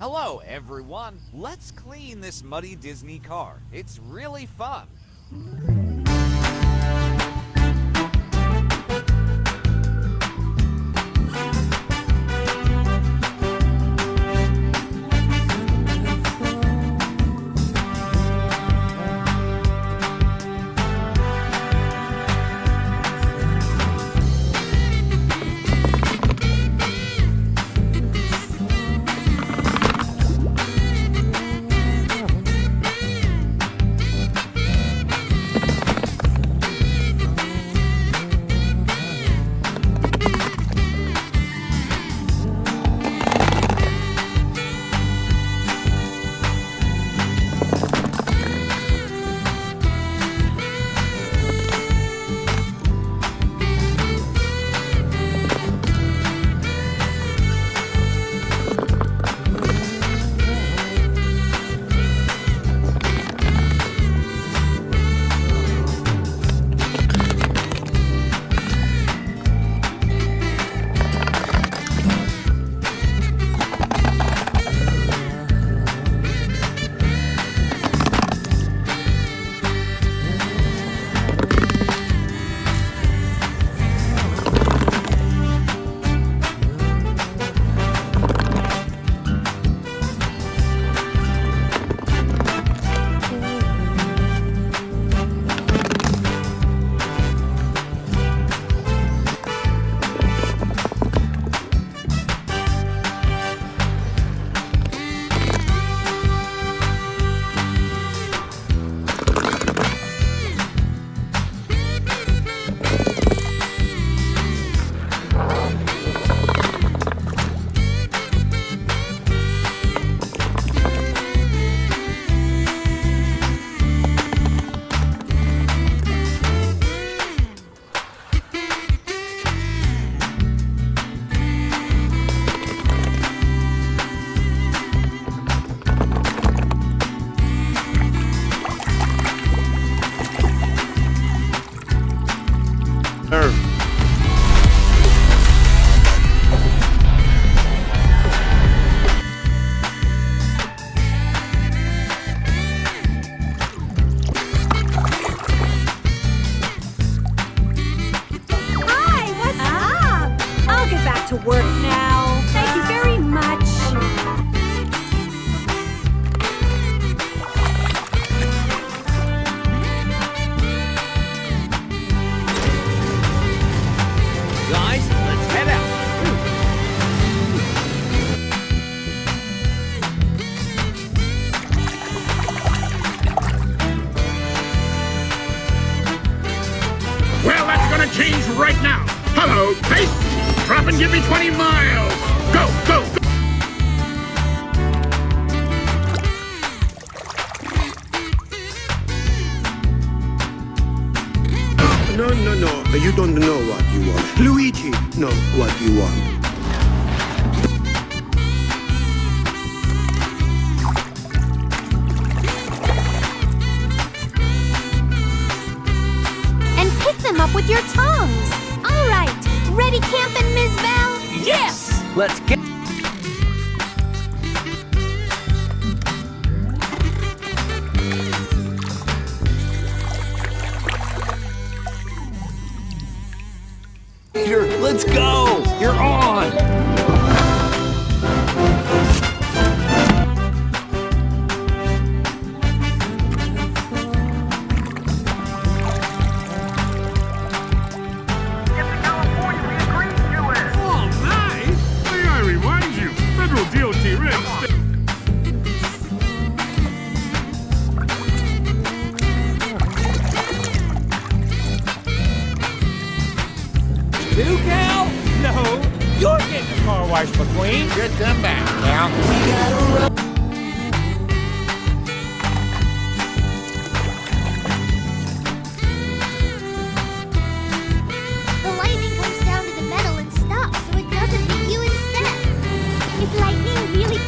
Hello, everyone. Let's clean this muddy Disney car. It's really fun. To work now. Thank you very much. Guys, let's head out. Well, that's gonna change right now. Hello, pace. Drop and give me 20 miles! Go, go, go! No, you don't know what you want. Luigi knows what you want. And pick them up with your tongues. All right. Ready camping, Ms. Bell? Yes! Let's get... Peter, let's go! You're on! No, you're getting a car wash, McQueen. Good comeback, Cal. We gotta run. The lightning comes down to the metal and stops so it doesn't hit you instead. If lightning really...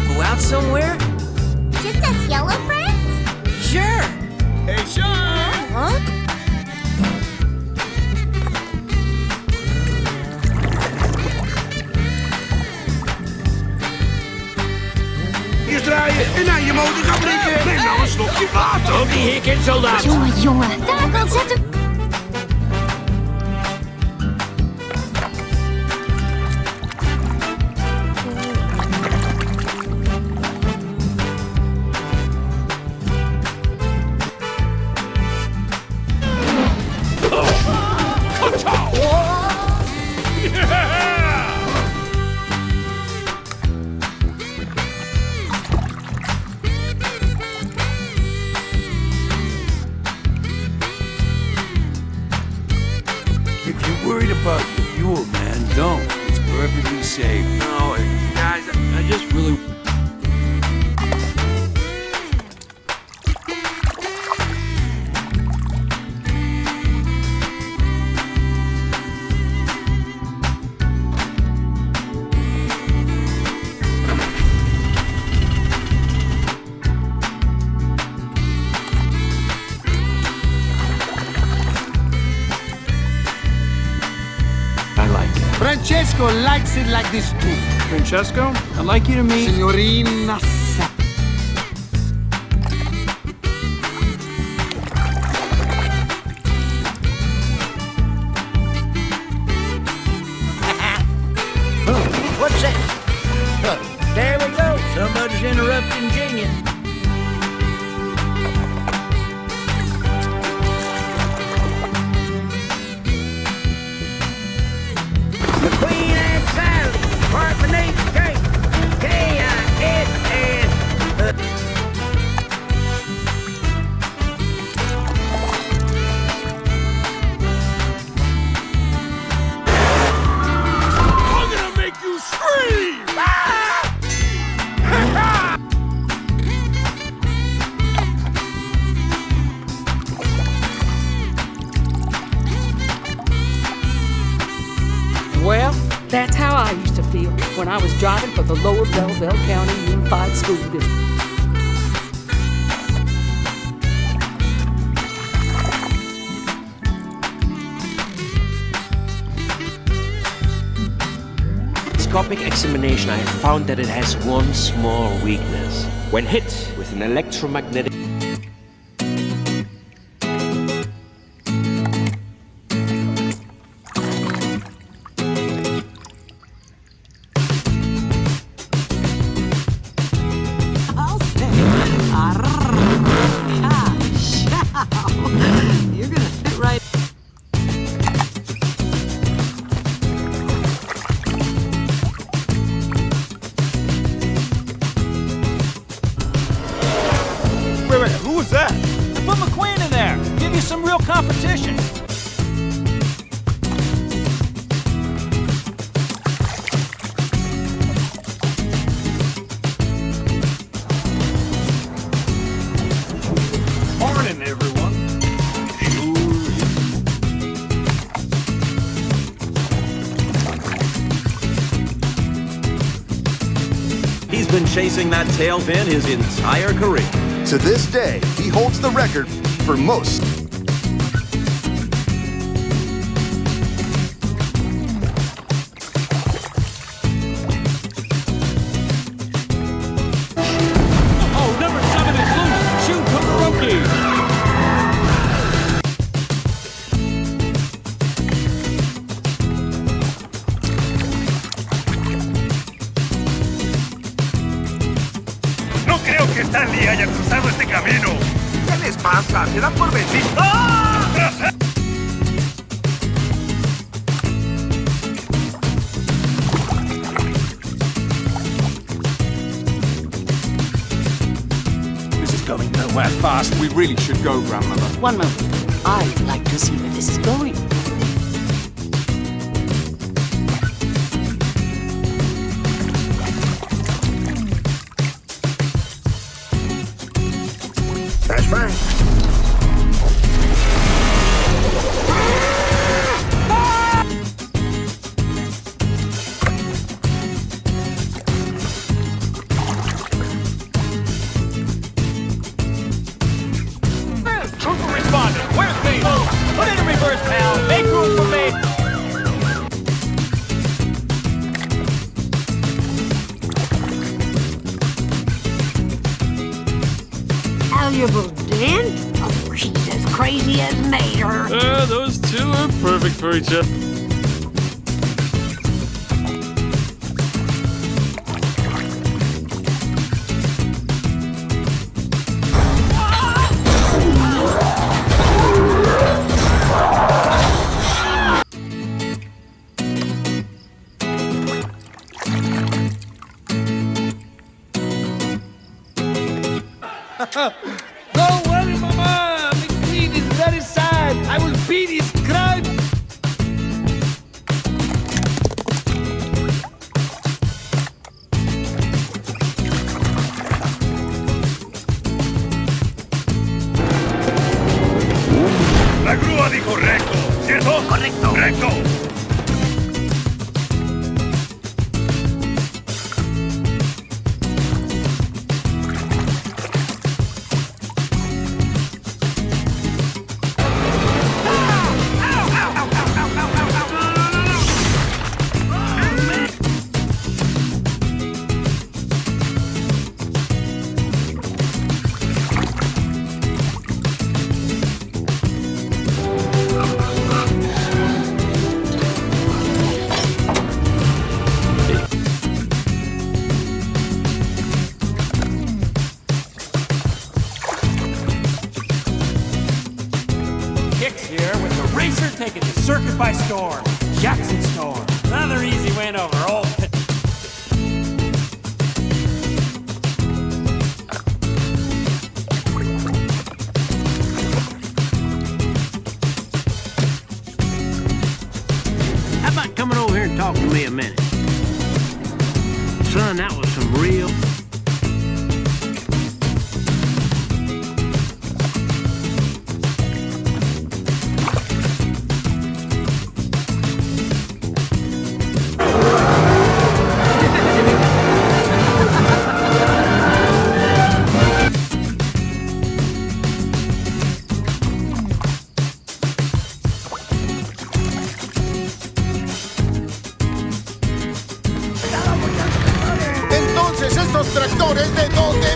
Go out somewhere? Just us yellow friends? Sure. Hey, Sean! Huh? Ben nou een slokje water. Op die hik in, soldaat. Jongen, jongen. Takel, zet hem. If you're worried about your fuel, man, don't. It's perfectly safe. No, guys, I just really... I like it. Francesco likes it like this too. Francesco, I'd like you to meet... Signorina What's that? There we go. Somebody's interrupting Genius. McQueen and Sally, Carbonate Cake, K-I-S-S. I'm gonna make you scream! Well, that's how I used to feel when I was driving for the Lower Belleville County Unified School District. Scopic examination, I have found that it has one small weakness. When hit with an electromagnetic... You're gonna fit right. Wait, who was that? Put McQueen in there. Give you some real competition. Morning, everyone. He's been chasing that tail fin his entire career. To this day, he holds the record for most. Oh, number 7 is loose. Shoot Todoroki. No creo que Stanley haya cruzado este camino. ¿Qué les pasa? ¿Se dan por vencidos? ¡Ah! This is going nowhere fast. We really should go, Grandmother. One moment. I'd like to see where this is going. That's fine. Trooper responded. Where's me? Put it in reverse, pal. Make room for me. those two are perfect for each other. Don't worry, Mama. McQueen is very sad. I will beat his crime. La grúa dijo recto, ¿cierto? Correcto. Recto. Taking the circuit by storm. Jackson Storm. Another easy win over old. How about coming over here and talking to me a minute? Son, that was some real... Entonces, ¿estos tractores de dónde